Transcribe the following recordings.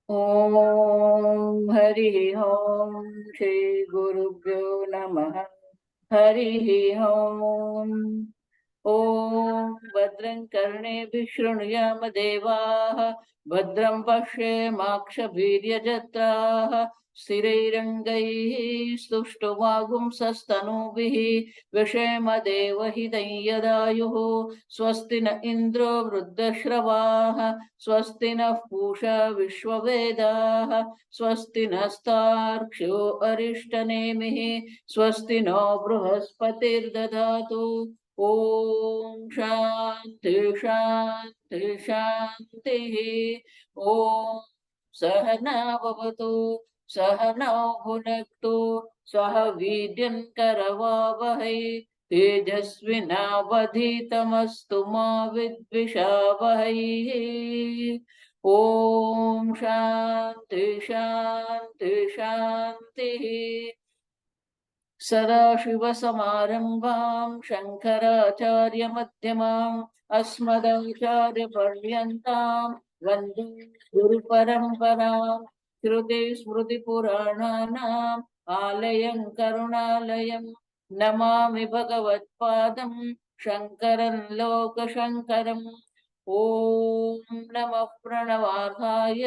ॐ हरिः ॐ श्रीगुरुभ्यो नमः। हरिः ॐ। ॐ भद्रं कर्णेभिः शृणुयाम देवाः, भद्रं पश्येमाक्षभिर्यजत्राः, स्थिरैरङ्गैः स्तुष्टुवागुंसस्तनूभिः विषेम देवहितं यदायुः। स्वस्ति न इन्द्रो वृद्धश्रवाः, स्वस्ति नः पूषा विश्ववेदाः, स्वस्ति नस्तार्क्ष्यो अरिष्टनेमिः, स्वस्ति नो बृहस्पतिर्दधातु। ओम शांति शांति शांति। ओम सहनाववतु सहनौ भुनक्तु सह वीर्यं करवावहै तेजस्विनावधीतमस्तु मा विद्विषावहै। ओम शांति शांति शांति। सदाशिवसमारम्भां शङ्कराचार्यमध्यमाम् अस्मदाचार्यपर्यन्तां वन्दे गुरुपरम्पराम्। श्रुतिस्मृतिपुराणानाम् आलयं करुणालयं नमामि भगवत्पादं शङ्करं लोकशङ्करम्। ॐ नमः प्रणवार्थाय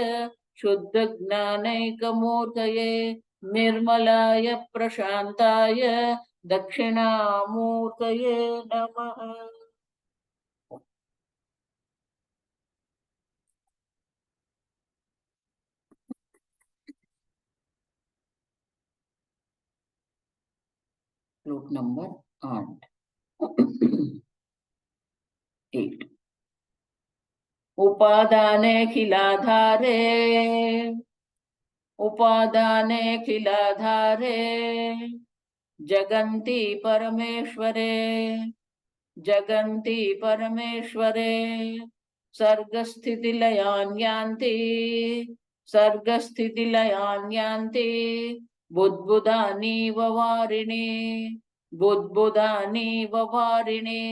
शुद्धज्ञानैकमूर्तये निर्मलाय प्रशान्ताय दक्षिणामूर्तये नमः। श्लोक नंबर 8। उपादानेऽखिलाधारे उपादानेऽखिलाधारे जगन्ति परमेश्वरे जगन्ति परमेश्वरे सर्गस्थितिलयान् यान्ति सर्गस्थितिलयान् यान्ति बुद्बुदानीव वारिणि बुद्बुदानीव वारिणि।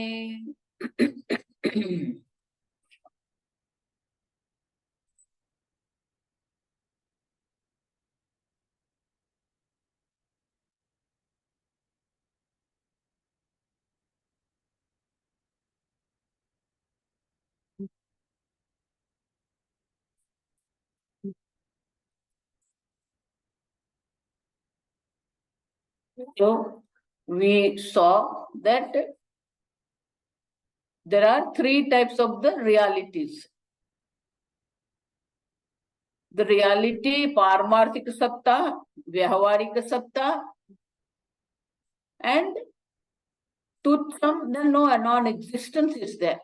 So we saw that there are three types of the realities. The reality Paramarthika Satta, Vyavaharika Satta, and Tutsam, then no non-existence is there.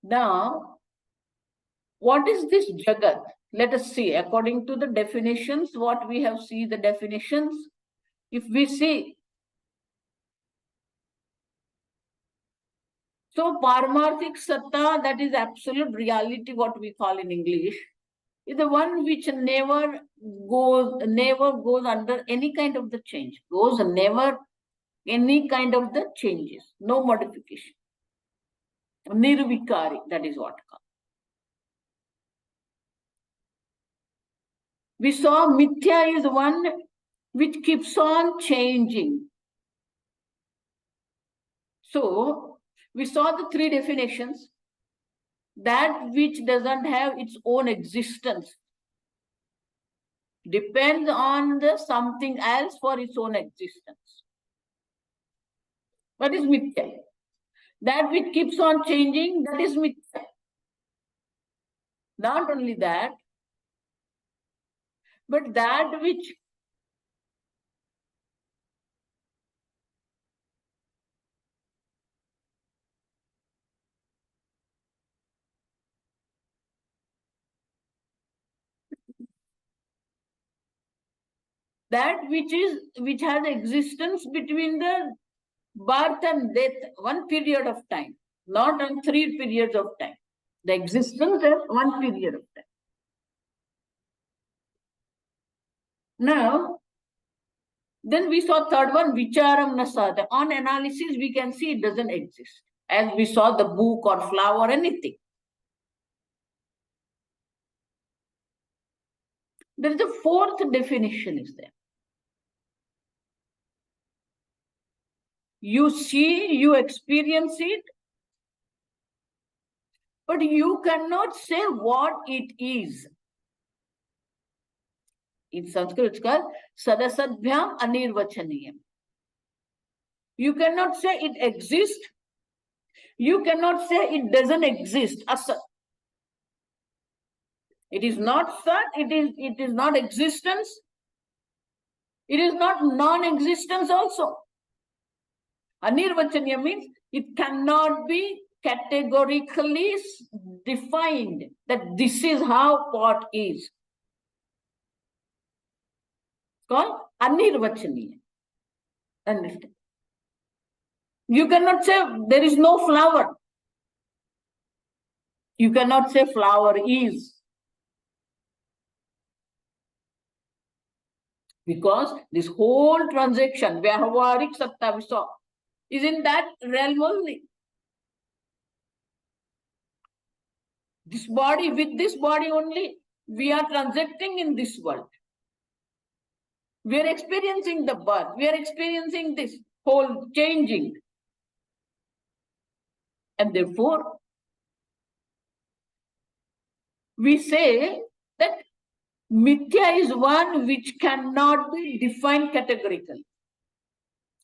Now, what is this Jagat? Let us see, according to the definitions, what we have seen the definitions. If we see, so Paramarthik Satta, that is absolute reality, what we call in English, is the one which never goes under any kind of the change, goes never any kind of the changes, no modification. Nirvikari, that is what called. We saw Mithya is one which keeps on changing. So we saw the three definitions. That which doesn't have its own existence, depends on the something else for its own existence. What is Mithya? That which keeps on changing, that is Mithya. Not only that, but that which which has existence between the birth and death, one period of time, not on 3 periods of time. The existence is one period of time. Now, then we saw third one, Vicharam Nasada. On analysis, we can see it doesn't exist. As we saw the book or flower, anything. There is a fourth definition is there. You see, you experience it, but you cannot say what it is. In Sanskrit, it's called Sadasadbhyam Anirvachaniyam. You cannot say it exists. You cannot say it doesn't exist. Asat. It is not Sat, it is not existence. It is not non-existence also. Anirvachaniya means it cannot be categorically defined that this is how pot is. It's called Anirvachaniya. Understand? You cannot say there is no flower. You cannot say flower is. Because this whole transaction, Vyahavarik Satta we saw, is in that realm only. This body, with this body only, we are transacting in this world. We are experiencing the birth. We are experiencing this whole changing. And therefore, we say that Mithya is one which cannot be defined categorically.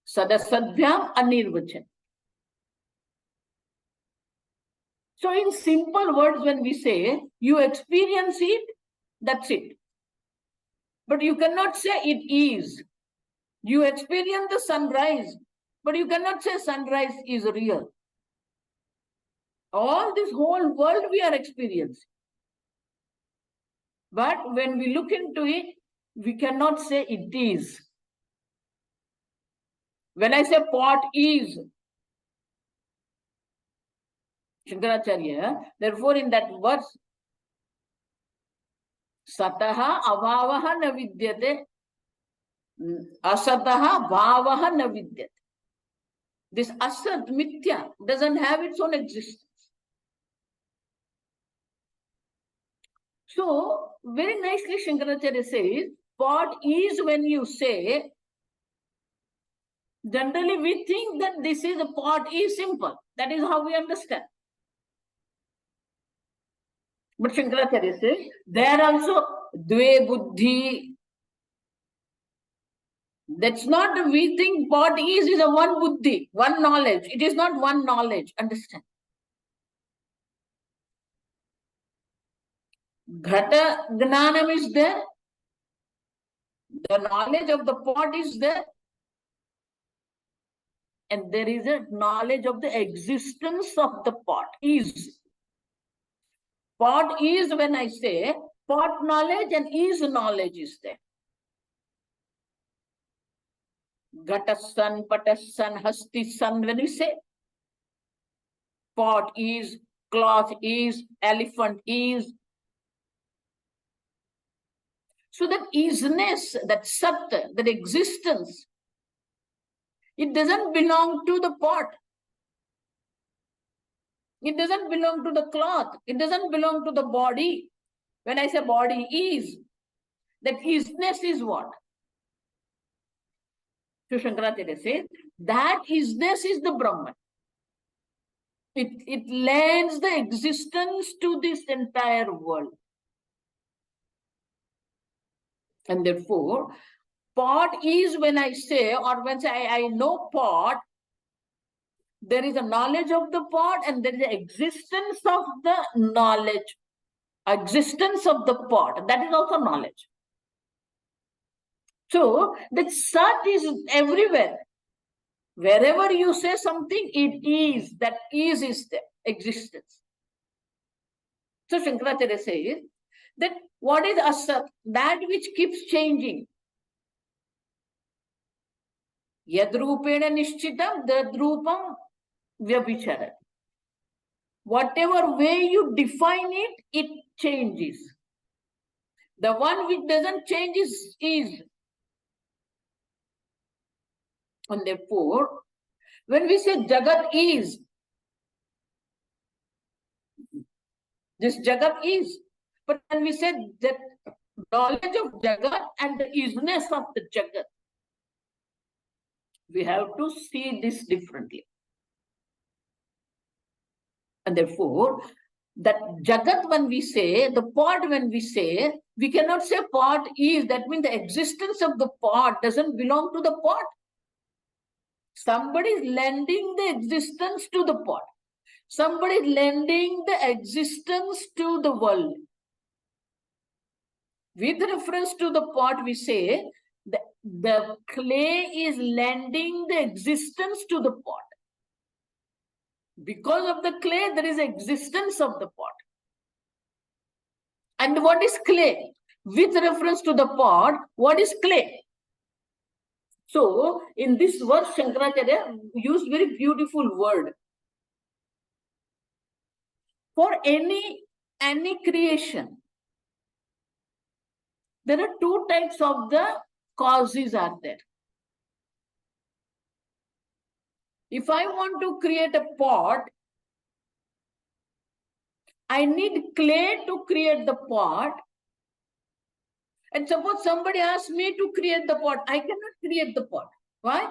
Sadasadbhyam Anirvachan. So in simple words, when we say you experience it, that's it. But you cannot say it is. You experience the sunrise, but you cannot say sunrise is real. All this whole world we are experiencing. But when we look into it, we cannot say it is. When I say pot is, Shankaracharya, therefore in that verse, Sataha abhavaha na vidyate, asataha bhavaha na vidyate. This asat, mithya, doesn't have its own existence. So, very nicely Shankaracharya says, pot is when you say, generally we think that this is a pot is simple. That is how we understand. But Shankaracharya says, there also dve buddhi. That's not, we think pot is a one buddhi, one knowledge. It is not one knowledge. Understand? Ghata gnanam is there. The knowledge of the pot is there. And there is a knowledge of the existence of the pot is. Pot is when I say pot knowledge and is knowledge is there. Ghatasan, patasan, hastisan, when we say pot is, cloth is, elephant is. So that isness, that sat, that existence, it doesn't belong to the pot. It doesn't belong to the cloth. It doesn't belong to the body. When I say body is, that isness is what? So Shankaracharya says, that isness is the Brahman. It lends the existence to this entire world. And therefore, pot is when I say, or when I know pot, there is a knowledge of the pot and there is an existence of the knowledge, existence of the pot. That is also knowledge. So that Sat is everywhere. Wherever you say something, it is. That is the existence. So Shankaracharya says that what is Asat? That which keeps changing. Yadrupena nishchitam, dadrupam vyabhicharat. Whatever way you define it, it changes. The one which doesn't change is. And therefore, when we say Jagat is, this Jagat is. But when we say that knowledge of Jagat and the isness of the Jagat. We have to see this differently. And therefore, that Jagat, when we say, the pot, when we say, we cannot say pot is, that means the existence of the pot doesn't belong to the pot. Somebody is lending the existence to the pot. Somebody is lending the existence to the world. With reference to the pot, we say the clay is lending the existence to the pot. Because of the clay, there is existence of the pot. And what is clay? With reference to the pot, what is clay? So, in this verse, Shankaracharya used very beautiful word. For any creation, there are two types of the causes are there. If I want to create a pot, I need clay to create the pot. And suppose somebody asks me to create the pot, I cannot create the pot. Why?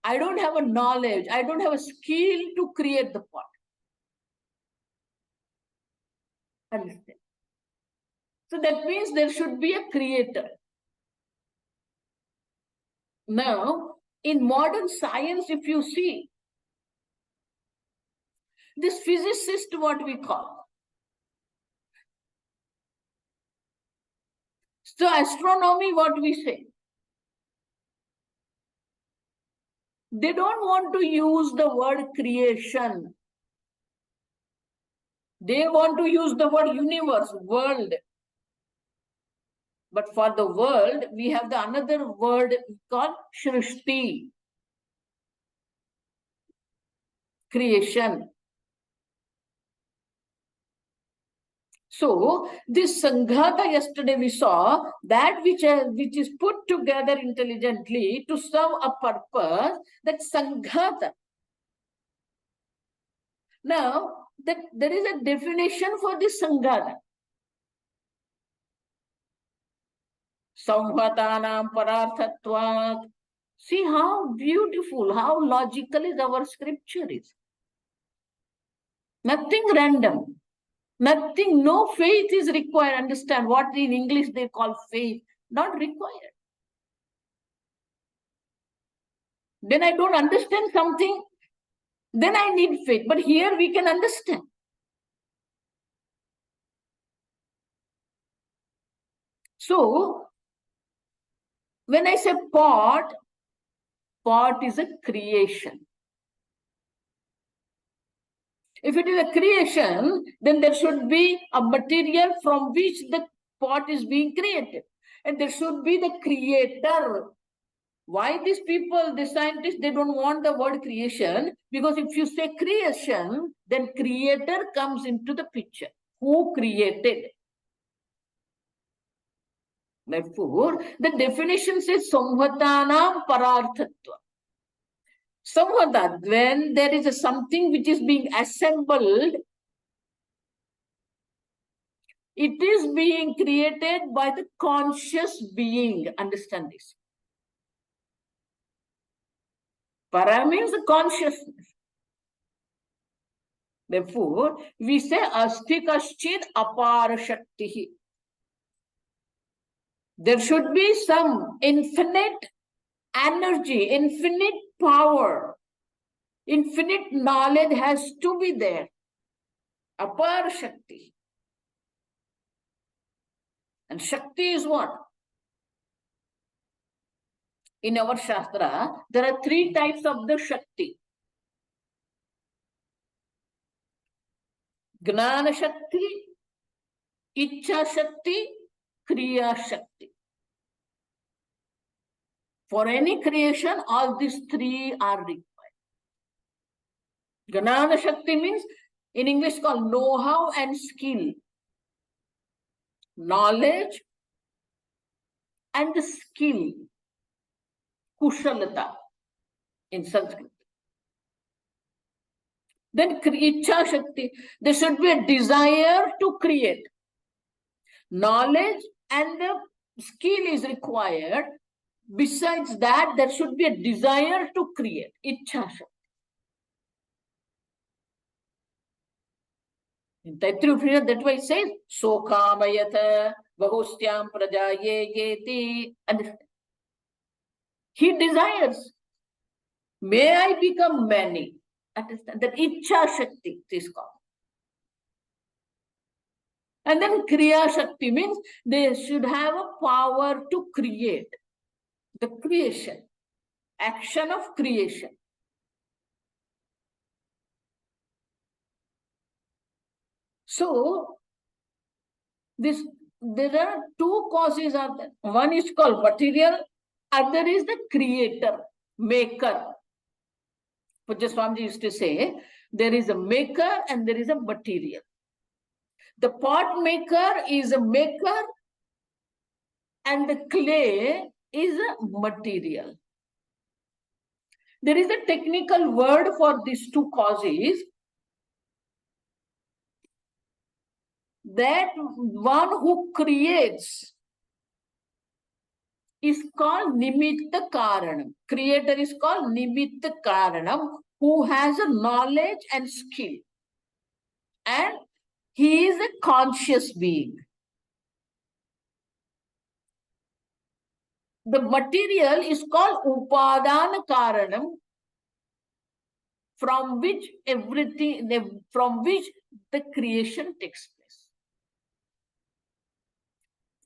I don't have a knowledge. I don't have a skill to create the pot. Understand? So that means there should be a creator. Now, in modern science, if you see, this physicist, what we call. So astronomy, what we say. They don't want to use the word creation. They want to use the word universe, world. But for the world, we have the another word called Shrishti, creation. So this Sanghata, yesterday we saw that which is put together intelligently to serve a purpose, that Sanghata. Now, that there is a definition for this Sanghata. Samvatanam pararthatvat. See how beautiful, how logical is our scripture is. Nothing random. Nothing, no faith is required. Understand what in English they call faith. Not required. Then I don't understand something. Then I need faith. But here we can understand. So, when I say pot is a creation. If it is a creation, then there should be a material from which the pot is being created. And there should be the creator. Why these people, the scientists, they don't want the word creation? Because if you say creation, then creator comes into the picture. Who created? Therefore, the definition says Samvatanam pararthatva. Samvata, when there is a something which is being assembled, it is being created by the conscious being. Understand this. Para means the consciousness. Therefore, we say asti kaschid apara shakti. There should be some infinite energy, infinite power, infinite knowledge has to be there. Apara Shakti. And Shakti is what? In our Shastra, there are three types of the Shakti. Gnana Shakti, Ichcha Shakti, Kriya Shakti. For any creation, all these three are required. Gnana Shakti means, in English called know-how and skill. Knowledge and the skill. Kushalata in Sanskrit. Then Ichcha Shakti, there should be a desire to create. Knowledge and the skill is required. Besides that, there should be a desire to create. Ichha Shakti. In Taittiriya Upanishad, that's why it says, Sokamayata Bahustyam Praja Yeti. Understand? He desires. May I become many. Understand? That Ichha Shakti is called. And then Kriya Shakti means they should have a power to create. The creation. Action of creation. So, there are two causes of that. One is called material, other is the creator, maker. Pujya Swamiji used to say, there is a maker and there is a material. The pot maker is a maker and the clay is a material. There is a technical word for these two causes. That one who creates is called Nimitta Karanam. Creator is called Nimitta Karanam, who has a knowledge and skill. And he is a conscious being. The material is called Upadana Karanam, from which the creation takes place.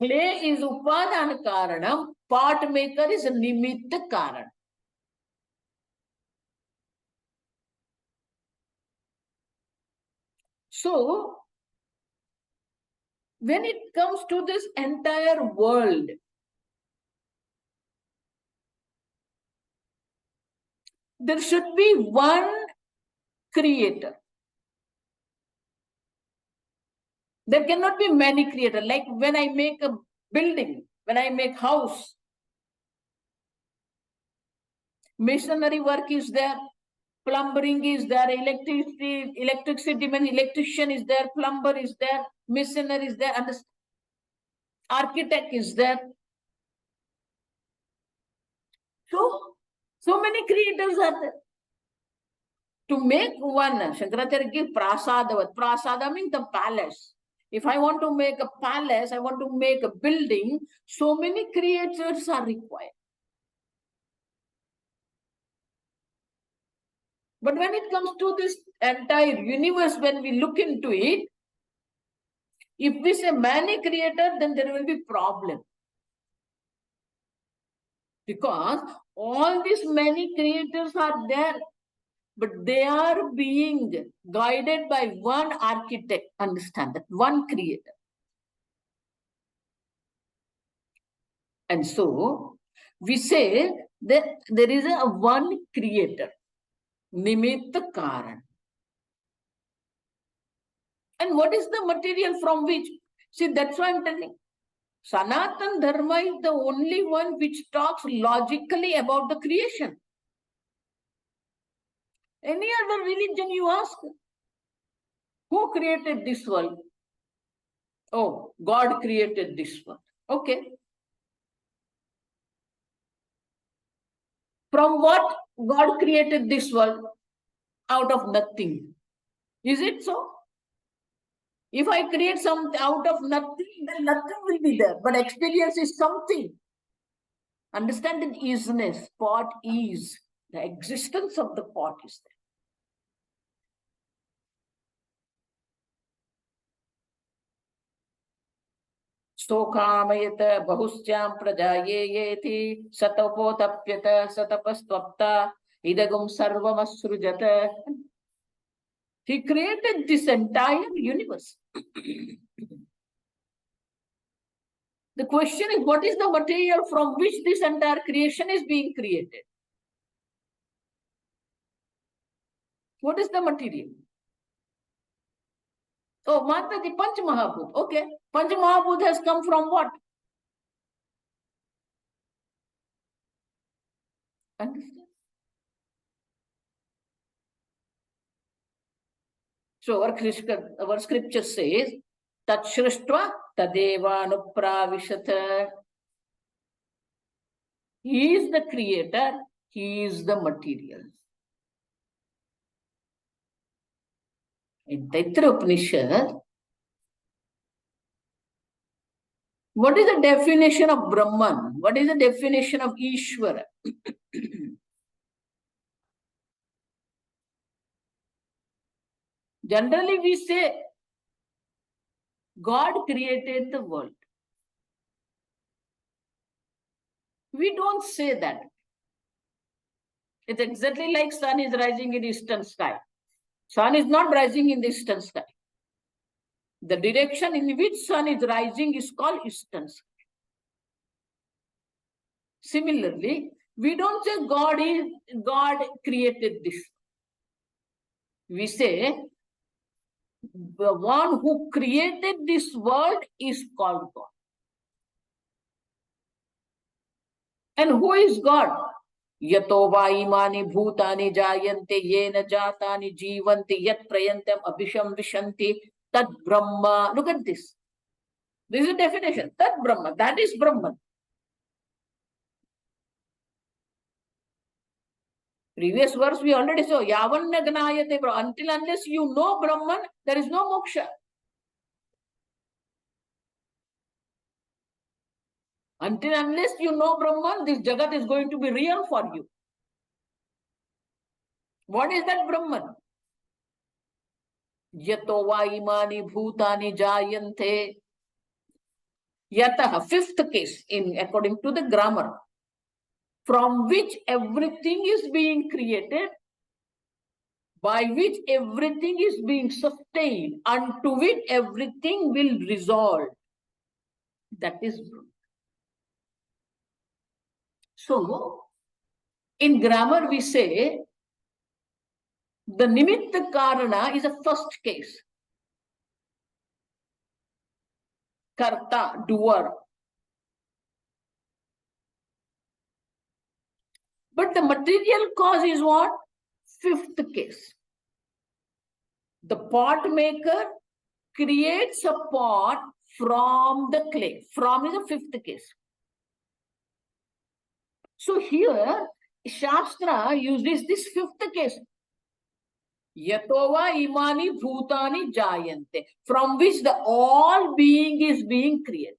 Clay is Upadana Karanam, pot maker is Nimitta Karanam. So, when it comes to this entire world, there should be one creator. There cannot be many creators. Like when I make a building, when I make house, masonry work is there, plumbing is there, electricity means electrician is there, plumber is there, masonry is there, and the architect is there. So many creators are there. To make one, Shankaracharya gives prasadavat. Prasada means the palace. If I want to make a palace, I want to make a building, so many creators are required. But when it comes to this entire universe, when we look into it, if we say many creator, then there will be problem. Because all these many creators are there, but they are being guided by one architect. Understand that? One creator. And so, we say that there is a one creator, Nimitta Karan. And what is the material from which? See, that's why I'm telling. Sanatan Dharma is the only one which talks logically about the creation. Any other religion you ask, who created this world? Oh, God created this world. Okay. From what God created this world? Out of nothing. Is it so? If I create something out of nothing, then nothing will be there. But experience is something. Understand the isness. Pot is. The existence of the pot is there. Stokamayata bahusyam prajayeti satapotapyata satapastvapta idagum sarvamasrujata. He created this entire universe. The question is, what is the material from which this entire creation is being created? What is the material? Oh, Mataji, Panch Mahabhut. Okay. Panch Mahabhut has come from what? Understand? So our scripture says, Tat Shristva Tadeva Anupravishat. He is the creator. He is the material. In Taitra Upanishad, what is the definition of Brahman? What is the definition of Ishvara? Generally, we say God created the world. We don't say that. It's exactly like sun is rising in the eastern sky. Sun is not rising in the eastern sky. The direction in which sun is rising is called eastern sky. Similarly, we don't say God created this. We say the one who created this world is called God. And who is God? Yato va imani bhutani jayante yena jatani jivanti yat prayantam abhisham vishanti tad brahma. Look at this. This is a definition. Tad brahma. That is Brahman. Previous verse we already saw. Yavanna gnayate. Until unless you know Brahman, there is no moksha. Until unless you know Brahman, this Jagat is going to be real for you. What is that Brahman? Yato va imani bhutani jayante. Yataha, fifth case, according to the grammar, from which everything is being created, by which everything is being sustained, unto which everything will resolve. That is Brahman. So, in grammar we say, the nimitta karana is a first case. Karta, doer. But the material cause is what? Fifth case. The pot maker creates a pot from the clay. From is the fifth case. So here, Shastra uses this fifth case. Yatova imani bhutani jayante, from which the all being is being created.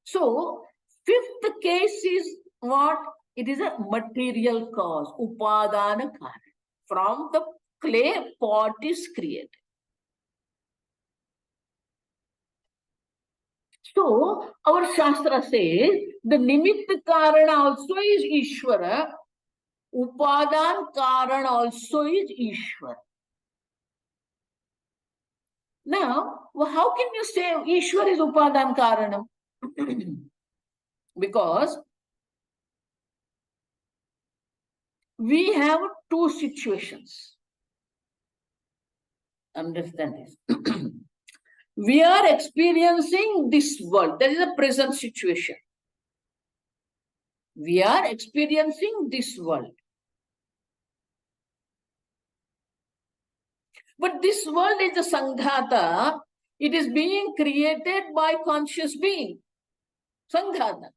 So, fifth case is what? It is a material cause, upadana karan. From the clay, pot is created. So, our Shastra says the nimitta karana also is Ishvara, upadan karan also is Ishvara. Now, how can you say Ishvara is upadan karanam? Because we have two situations. Understand this. We are experiencing this world. That is a present situation. We are experiencing this world. But this world is a sanghata. It is being created by conscious being. Sanghata.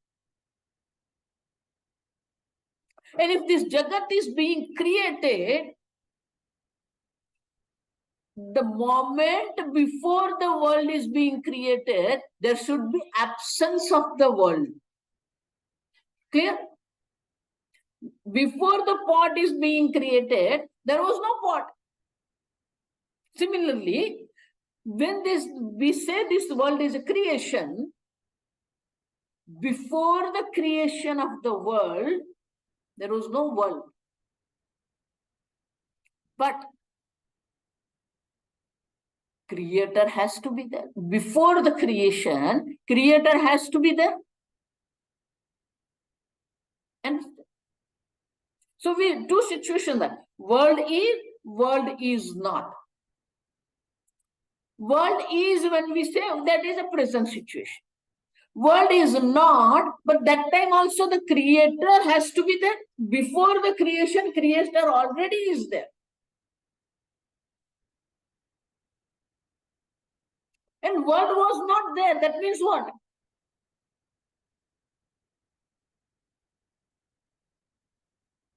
And if this Jagat is being created, the moment before the world is being created, there should be absence of the world. Clear? Before the pot is being created, there was no pot. Similarly, when we say this world is a creation, before the creation of the world, there was no world. But creator has to be there. Before the creation, creator has to be there. And so we two situations that world is not. World is when we say that is a present situation. World is not, but that time also the creator has to be there. Before the creation, creator already is there. And world was not there. That means what?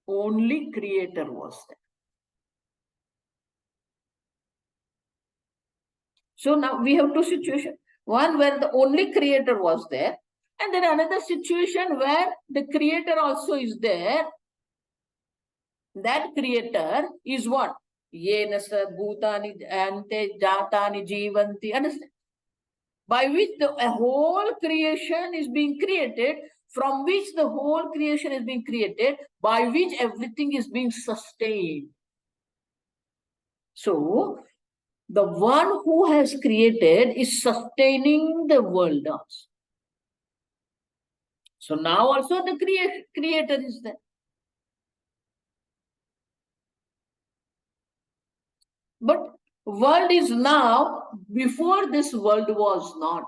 Only creator was there. So now we have two situations. One where the only creator was there, and then another situation where the creator also is there. That creator is what? Yena sa bhutani ante jatani jivanti. Understand? By which the whole creation is being created, from which the whole creation is being created, by which everything is being sustained. So, the one who has created is sustaining the world also. So now also the creator is there. But world is now, before this world was not.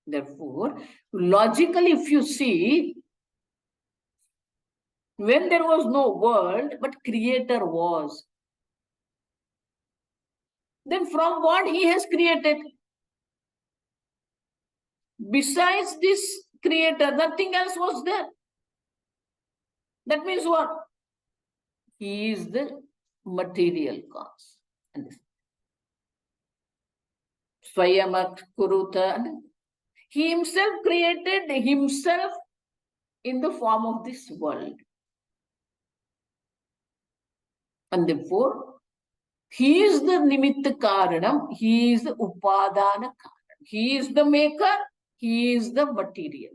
Therefore, logically, if you see, when there was no world, but creator was, then from what he has created, besides this creator, nothing else was there. That means what? He is the material cause. Swayamat Kuruta. He himself created himself in the form of this world. And therefore, he is the Nimitta Karanam, he is the Upadana Karanam. He is the maker, he is the material.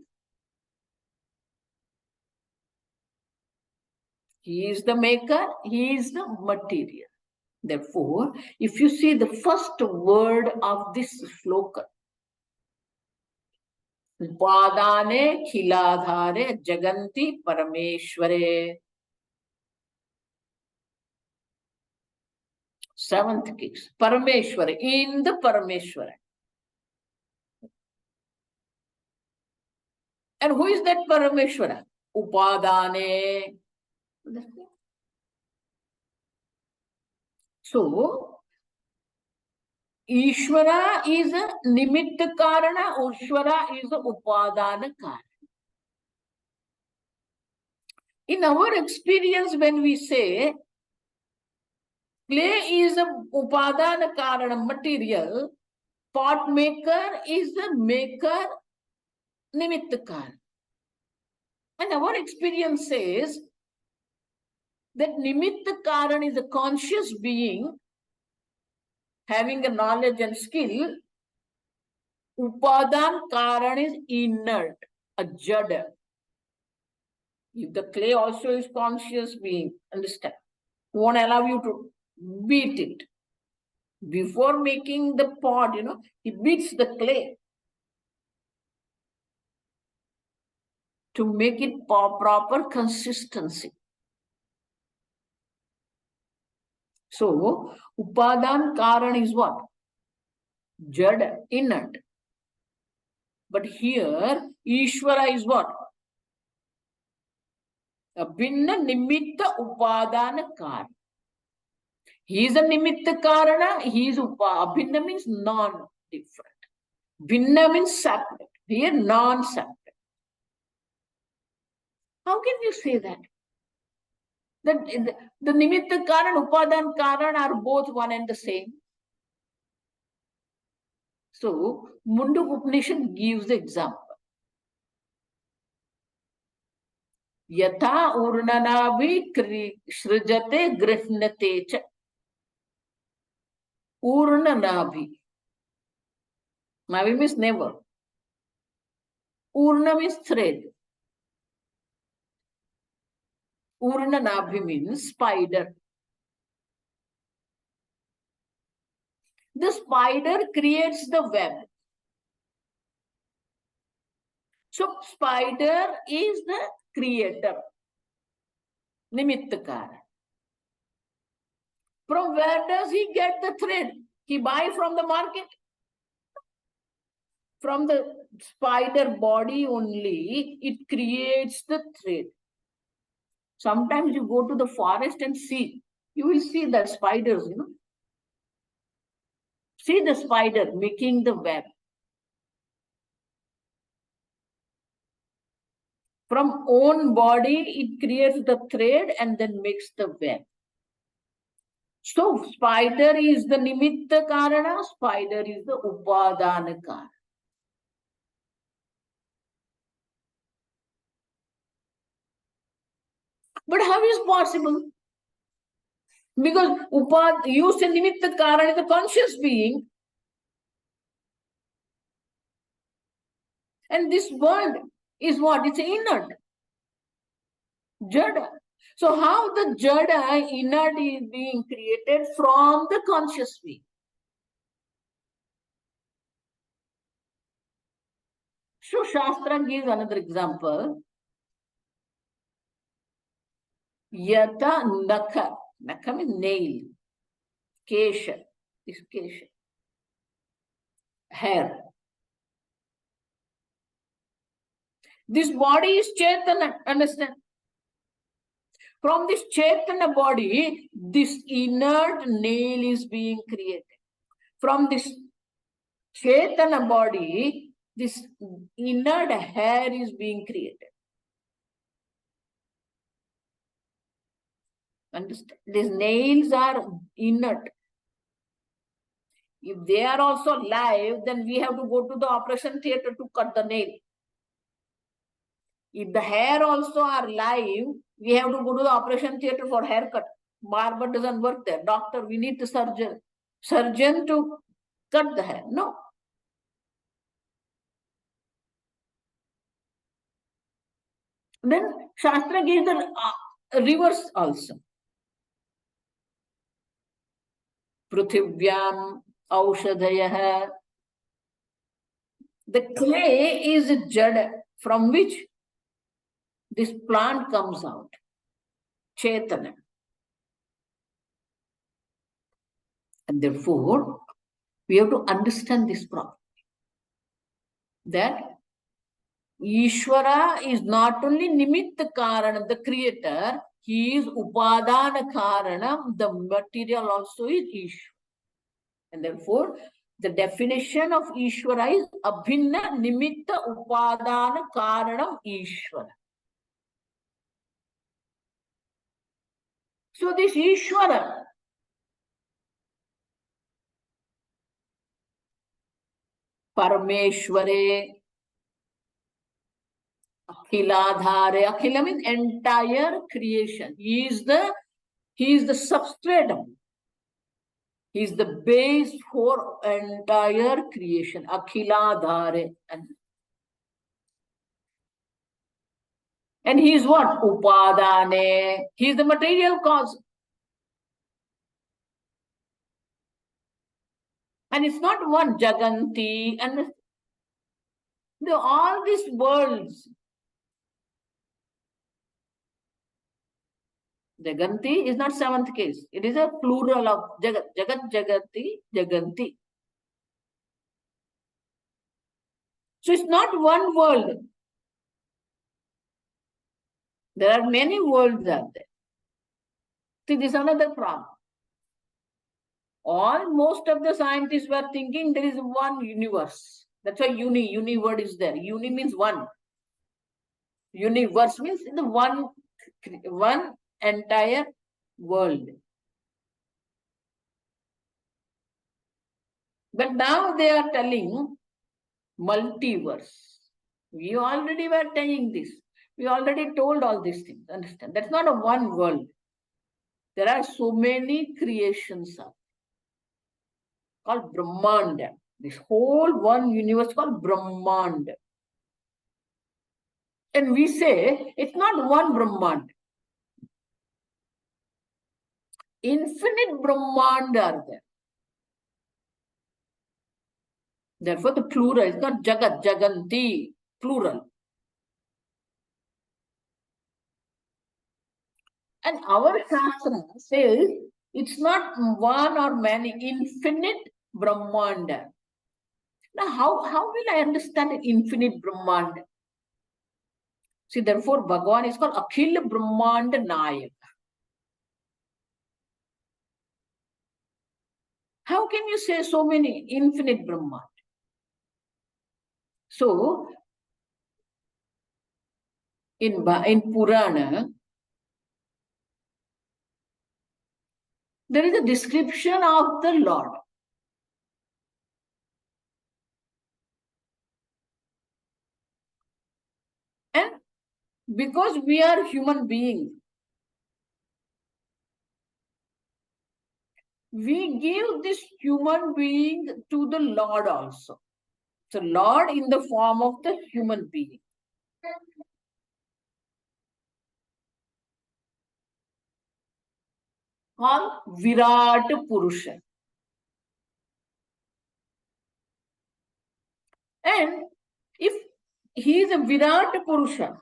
He is the maker, he is the material. Therefore, if you see the first word of this shloka, Upadane Khiladhare Jaganti Parameshware. Seventh case, Parameshwara, in the Parameshwara. And who is that Parameshwara? Upadane. So, Ishvara is a Nimitta Karana, Ushvara is a Upadana Karana. In our experience, when we say clay is a Upadana Karana material, pot maker is the maker Nimitta Karana. And our experience says that Nimitta Karan is a conscious being having a knowledge and skill. Upadan Karan is inert, a jada. If the clay also is conscious being, understand, won't allow you to beat it. Before making the pot, he beats the clay to make it proper consistency. So, Upadan Karan is what? Jada, inert. But here, Ishvara is what? A Binna Nimitta Upadana Karana. He is a Nimitta Karana, he is Abhinna means non-different. Binna means separate. Here, non-separate. How can you say that? The Nimitta Karan, Upadan Karan are both one and the same. So, Mundu Upanishad gives the example. Yatha urnanavi shrujate grihnate cha. Urnanavi. Navi means never. Urna means thread. Urnanabhi means spider. The spider creates the web. So spider is the creator. Nimittakara. From where does he get the thread? He buys from the market. From the spider body only, it creates the thread. Sometimes you go to the forest and see, you will see that spiders, See the spider making the web. From own body, it creates the thread and then makes the web. So spider is the nimitta karana, spider is the upadana karana. But how is possible? Because you say nimitta karana is the conscious being. And this world is what? It's inert. Jada. So how the jada inert is being created from the conscious being? So Shastra gives another example. Yata nakha. Nakha means nail. Kesha. This kesha. Hair. This body is Chaitana. Understand? From this Chaitana body, this inert nail is being created. From this Chaitana body, this inert hair is being created. Understand? These nails are inert. If they are also live, then we have to go to the operation theater to cut the nail. If the hair also are live, we have to go to the operation theater for haircut. Barber doesn't work there. Doctor, we need the surgeon to cut the hair. No. Then Shastra gives the reverse also. Pruthivyam aushadayah. The clay is a jada from which this plant comes out. Chaitanya. And therefore, we have to understand this problem. That Ishvara is not only Nimitta Karana, the creator, he is Upadana Karana, the material also is Ishvara. And therefore, the definition of Ishvara is Abhinna Nimitta Upadana Karanam Ishvara. So this Ishvara, Parameshware, Akhiladhare. Akhila means entire creation. He is the substratum. He is the base for entire creation. Akhiladhare. And he is what? Upadane. He is the material cause. And it's not one Jaganti. And all these worlds, Jaganti is not seventh case. It is a plural of Jagat. Jagat, Jagati, Jaganti. So it's not one world. There are many worlds out there. See, this is another problem. Most of the scientists were thinking there is one universe. That's why uni word is there. Uni means one. Universe means the one entire world. But now they are telling multiverse. We already were telling this. We already told all these things. Understand? That's not a one world. There are so many creations called Brahmanda. This whole one universe called Brahmanda. And we say it's not one Brahmanda. Infinite Brahmanda are there. Therefore, the plural is not Jagat, Jaganti, plural. And our Shastra says it's not one or many, infinite Brahmanda. Now, how will I understand an infinite Brahmanda? See, therefore, Bhagavan is called Akhil Brahmanda Nayak. How can you say so many infinite Brahman? So, in Purana, there is a description of the Lord. And because we are human beings, we give this human being to the Lord also. So Lord in the form of the human being. Called Virat Purusha. And if he is a Virat Purusha,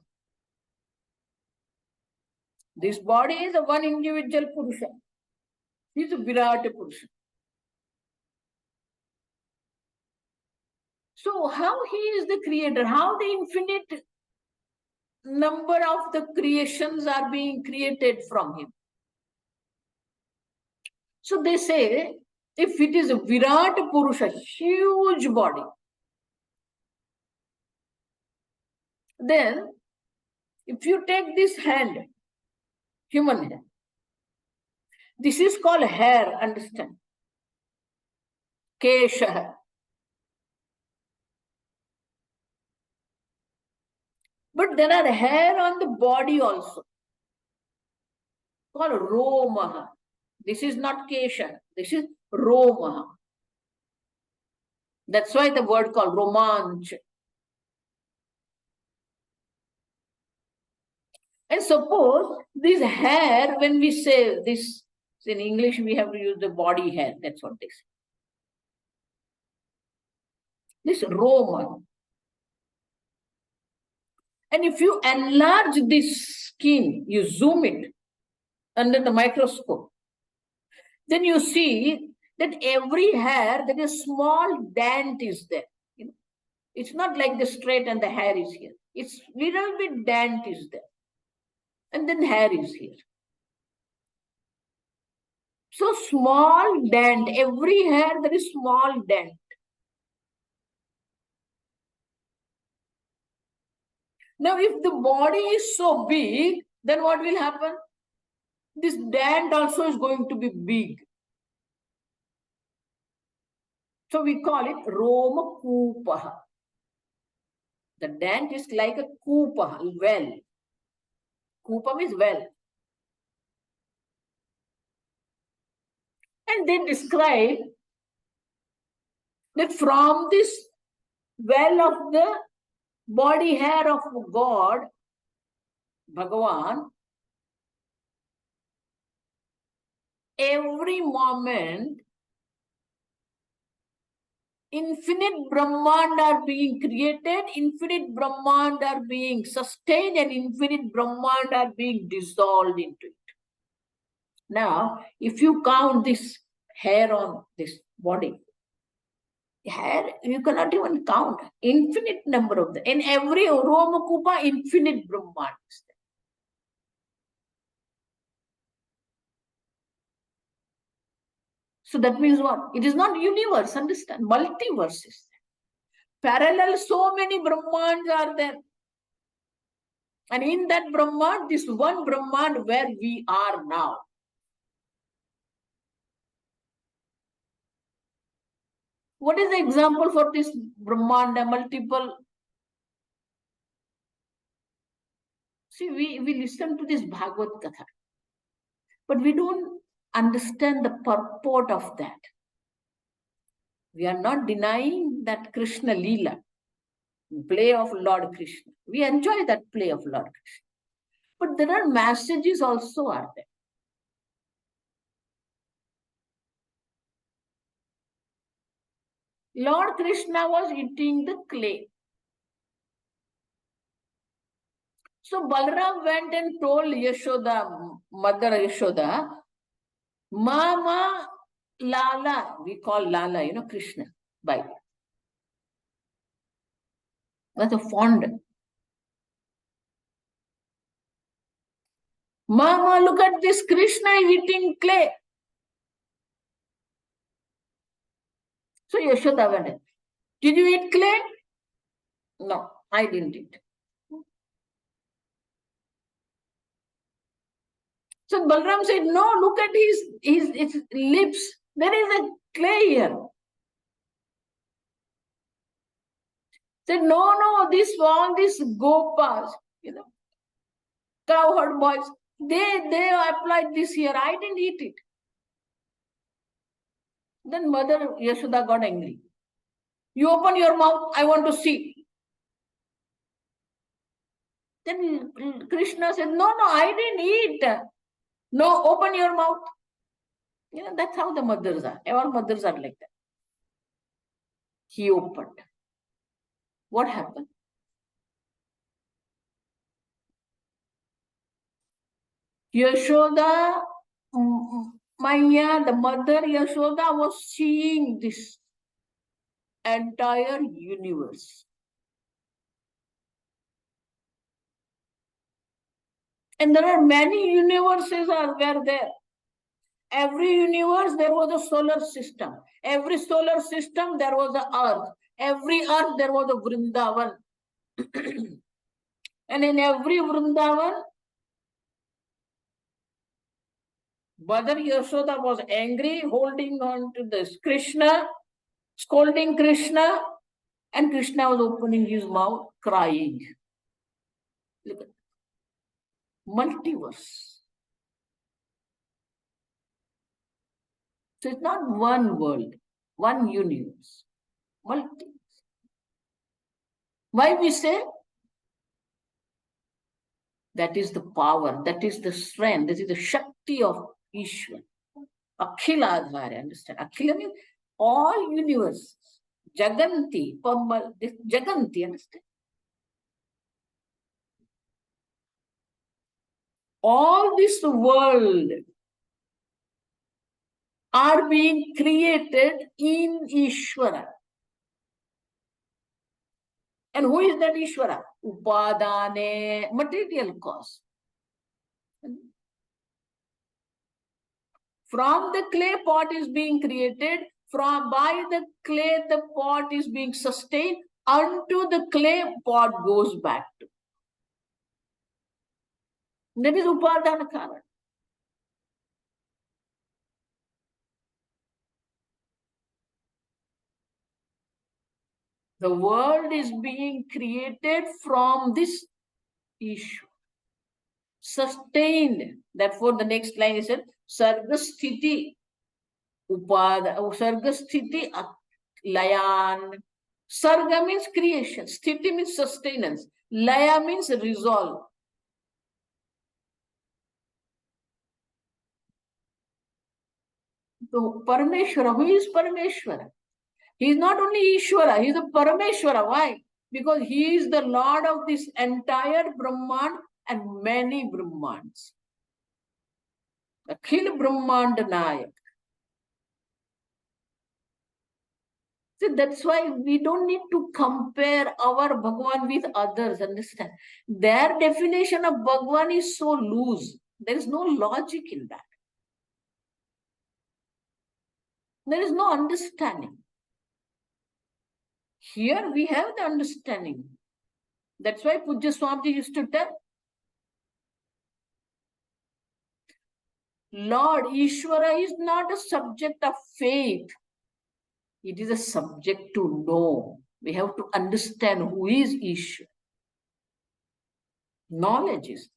this body is a one individual Purusha. He is a Virat Purusha. So how he is the creator? How the infinite number of the creations are being created from him? So they say, if it is a Virat Purusha, huge body, then if you take this hand, human hand, this is called hair, understand? Kesha. But there are hair on the body also, called Romaha. This is not Kesha, this is Romaha. That's why the word called Romanch. And suppose this hair, when we say this, in English we have to use the body hair, that's what they say. This Roman. And if you enlarge this skin, you zoom it under the microscope, then you see that every hair, there is a small dent is there. It's not like the straight and the hair is here. It's little bit dent is there. And then hair is here. So small dent, every hair there is small dent. Now if the body is so big, then what will happen? This dent also is going to be big. So we call it Roma Kupaha. The dent is like a kupa, well. Kupa means well. And they describe that from this well of the body hair of God, Bhagavan, every moment, infinite Brahmand are being created, infinite Brahmand are being sustained, and infinite Brahmand are being dissolved into it. Now, if you count this hair on this body, hair, you cannot even count. Infinite number of them. In every Roma Kupa, infinite Brahmand is there. So that means what? It is not universe, understand? Multiverse is there. Parallel, so many Brahmands are there. And in that Brahmand, this one Brahmand where we are now. What is the example for this Brahmanda, multiple? See, we listen to this Bhagavad Katha, but we don't understand the purport of that. We are not denying that Krishna Leela, play of Lord Krishna. We enjoy that play of Lord Krishna. But there are messages also are there. Lord Krishna was eating the clay. So Balram went and told Yashoda, Mother Yashoda, Mama Lala, we call Lala, Krishna, by. That's a fond. Mama, look at this Krishna eating clay. So Yashoda went, did you eat clay? No, I didn't eat. So Balram said, no, look at his lips. There is a clay here. Said, no, all these gopas, cowherd boys, they applied this here. I didn't eat it. Then Mother Yashoda got angry. You open your mouth, I want to see. Then Krishna said, no, I didn't eat. No, open your mouth. That's how the mothers are. All mothers are like that. He opened. What happened? Yashoda, Maya, the mother Yashoda was seeing this entire universe. And there are many universes were there. Every universe, there was a solar system. Every solar system, there was an earth. Every earth, there was a Vrindavan. And in every Vrindavan, Mother Yashoda was angry, holding on to this Krishna, scolding Krishna, and Krishna was opening his mouth, crying. Look at multiverse. So it's not one world, one universe, multiverse. Why we say? That is the power, that is the strength, that is the Shakti of Ishwar. Akhila Adhara, understand? Akhila means all universes. Jaganti, Pambal, Jaganti, understand? All this world are being created in Ishvara. And who is that Ishvara? Upadane, material cause. From the clay pot is being created, by the clay the pot is being sustained, unto the clay pot goes back to. That is Upadana Karan. The world is being created from this issue. Sustained. Therefore, the next line is Sargasthiti Upada, Sargasthiti Layan. Sarga means creation. Sthiti means sustenance. Laya means resolve. So, Parameshwara, who is Parameshwara? He is not only Ishwara, he is a Parameshwara. Why? Because he is the Lord of this entire Brahmand and many Brahmands. Akhil Brahmand Nayak. So that's why we don't need to compare our Bhagwan with others, understand? Their definition of Bhagwan is so loose. There is no logic in that. There is no understanding. Here we have the understanding. That's why Pujya Swamiji used to tell, Lord, Ishvara is not a subject of faith. It is a subject to know. We have to understand who is Ishvara. Knowledge is.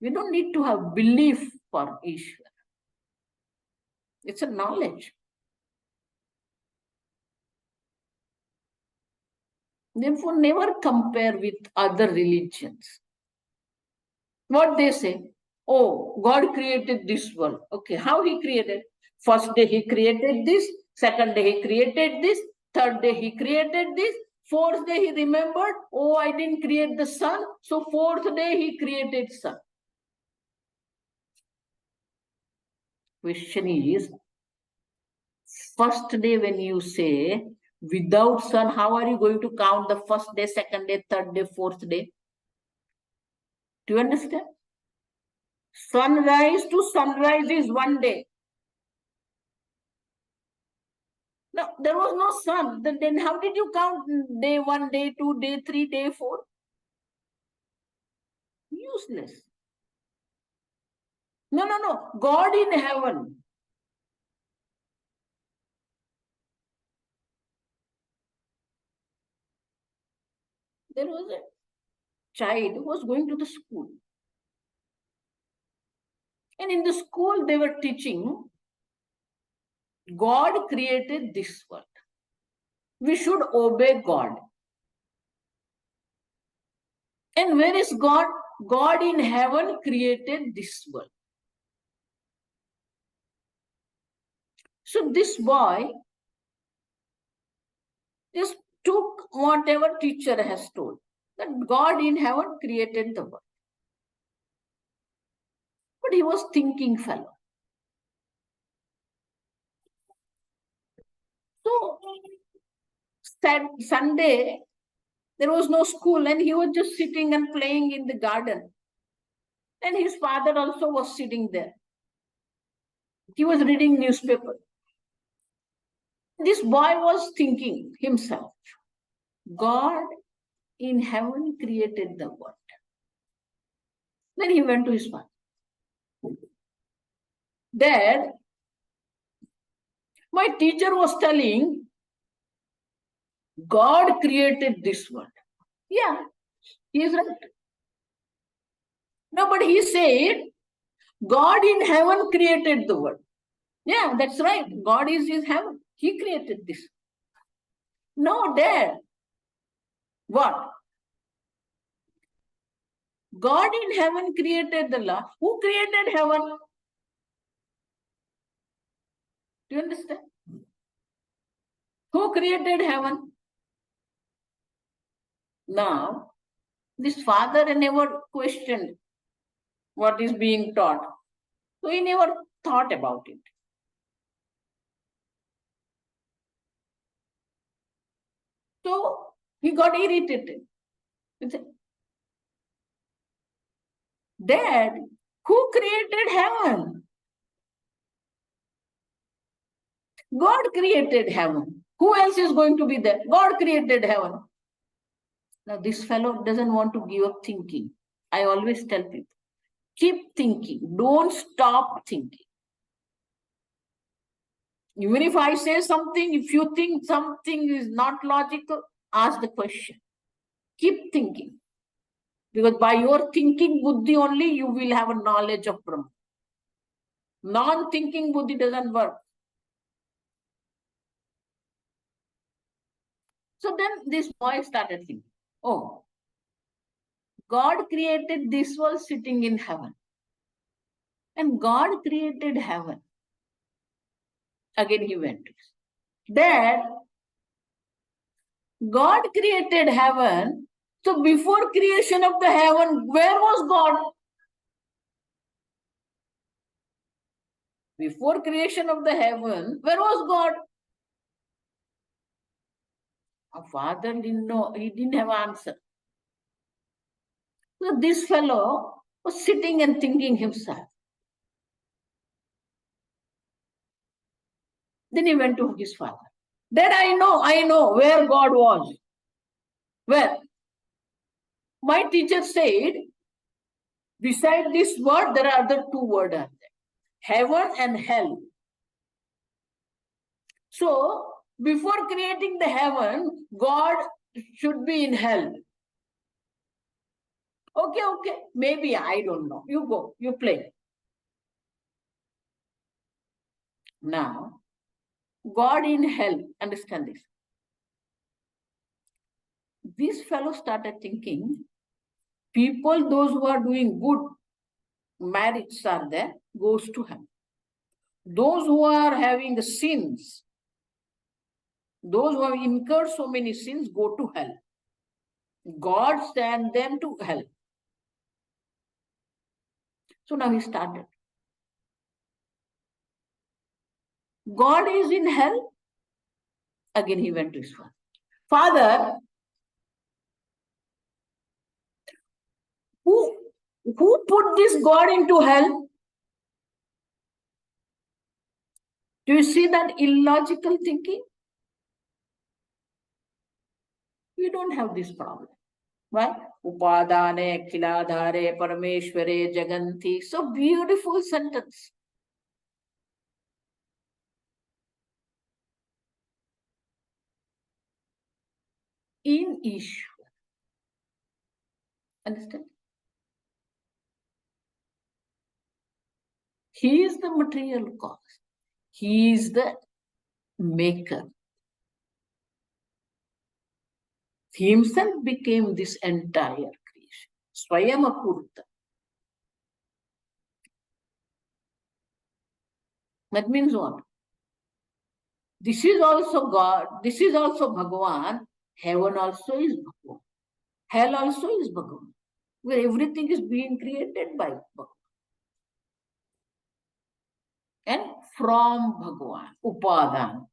We don't need to have belief for Ishvara. It's a knowledge. Therefore, never compare with other religions. What they say? Oh, God created this world. Okay, how he created? First day he created this, second day he created this, third day he created this, fourth day he remembered, oh, I didn't create the sun, so fourth day he created sun. Question is, first day when you say, without sun, how are you going to count the first day, second day, third day, fourth day? Do you understand? Sunrise to sunrise is one day. No, there was no sun. Then how did you count day 1, day 2, day 3, day 4? Useless. No, no, no. God in heaven. There was a child who was going to the school. And in the school, they were teaching God created this world. We should obey God. And where is God? God in heaven created this world. So this boy just took whatever teacher has told, that God in heaven created the world. But he was thinking fellow. So Sunday, there was no school and he was just sitting and playing in the garden. And his father also was sitting there. He was reading newspaper. This boy was thinking himself, God in heaven created the world. Then he went to his father. Dad, my teacher was telling God created this world. Yeah, he is right. No, but he said God in heaven created the world. Yeah, that's right. God is in heaven. He created this. No, Dad. What? God in heaven created the law. Who created heaven? Do you understand? Who created heaven? Now, this father never questioned what is being taught. So he never thought about it. So he got irritated. He said, Dad, who created heaven? God created heaven. Who else is going to be there? God created heaven. Now, this fellow doesn't want to give up thinking. I always tell people, keep thinking. Don't stop thinking. Even if I say something, if you think something is not logical, ask the question. Keep thinking. Because by your thinking buddhi only, you will have a knowledge of Brahma. Non-thinking buddhi doesn't work. So then this boy started thinking, oh, God created this world sitting in heaven. And God created heaven. Again he went. Dad, God created heaven. So before creation of the heaven, where was God? Before creation of the heaven, where was God? Our father didn't know, he didn't have an answer. So this fellow was sitting and thinking himself. Then he went to his father. Dad, I know where God was. Where? My teacher said, beside this word, there are other two words, heaven and hell. So, before creating the heaven, God should be in hell. Okay, maybe, I don't know. You go, you play. Now, God in hell, understand this. This fellow started thinking, people, those who are doing good merits are there, goes to heaven. Those who are having the sins, those who have incurred so many sins, go to hell. God sent them to hell. So now he started. God is in hell. Again he went to his father. Father, who put this God into hell? Do you see that illogical thinking? We don't have this problem. Why? Upadane, Kiladhare, Parameshware, Jaganti. So beautiful sentence. In Ishwar. Understand? He is the material cause. He is the maker. He himself became this entire creation. Swayamapurta. That means what? This is also God. This is also Bhagavan. Heaven also is Bhagavan. Hell also is Bhagavan. Where everything is being created by Bhagavan. And from Bhagavan, Upadan.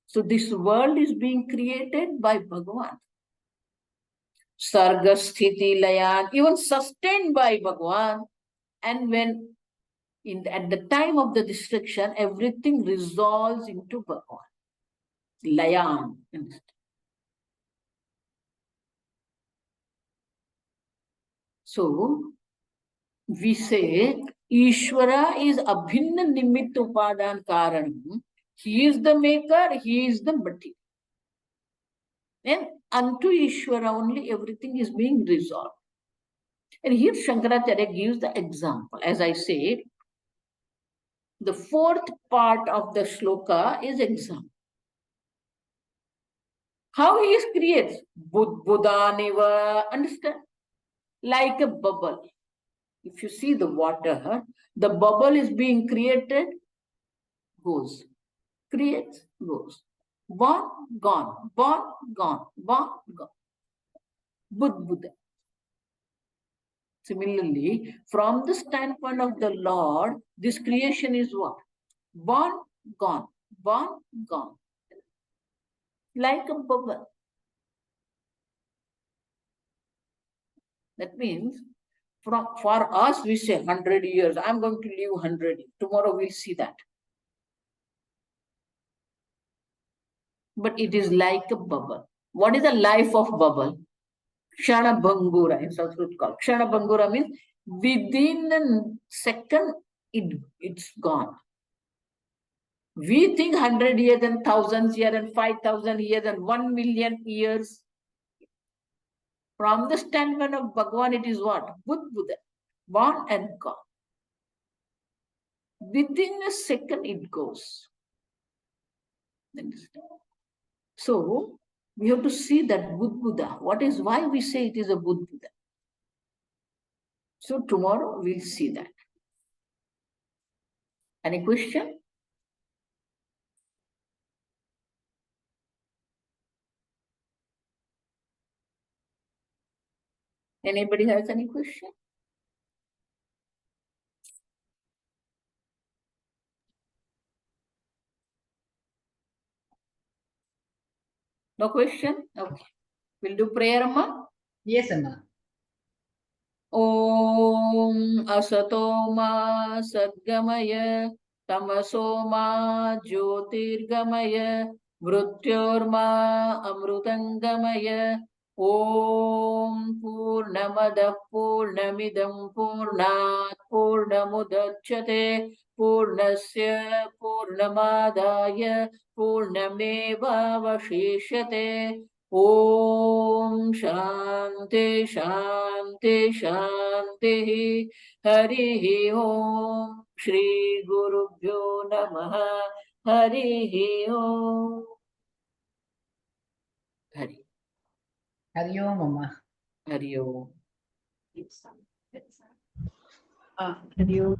So this world is being created by Bhagavan. Sarga, Sthiti, Layan, even sustained by Bhagavan. And when at the time of the destruction, everything resolves into Bhagavan. Layan. So we say Ishvara is Abhinna Nimitta Upadan Karanam. He is the maker, he is the material. And unto Ishvara only everything is being resolved. And here Shankaracharya gives the example. As I said, the fourth part of the shloka is example. How he is creates? Buddhaneva, understand? Like a bubble. If you see the water, the bubble is being created, goes. Creates, goes. Born, gone. Born, gone. Born, gone. Buddha. Similarly, from the standpoint of the Lord, this creation is what? Born, gone. Born, gone. Like a bubble. That means, for us, we say 100 years. I'm going to live 100 years. Tomorrow we'll see that. But it is like a bubble. What is the life of bubble? Kshana Bhangura in Sanskrit called. Kshana Bhangura means within a second, it's gone. We think 100 years and thousands years and 5,000 years and 1 million years. From the standpoint of Bhagavan, it is what? Buddha. Born and gone. Within a second, it goes. Understand? So, we have to see that Buddha. Why we say it is a Buddha? So, tomorrow we'll see that. Any question? Anybody has any question? No question? Okay. We'll do prayer, Amma. Yes, Amma. Om Asato Ma Sadgamaya Tamaso Ma Jyotirgamaya Mrutyorma Amrutangamaya Om Purnamada Purnamidam Purnat Purnamudachyate Purnasya Purnamadaya Purnameva Vashishyate Om Shanti Shanti Shanti Hari Om Shri Guru Bhyo Namaha Hari Om Hari Om, Amma. Hari Om. Hari Om.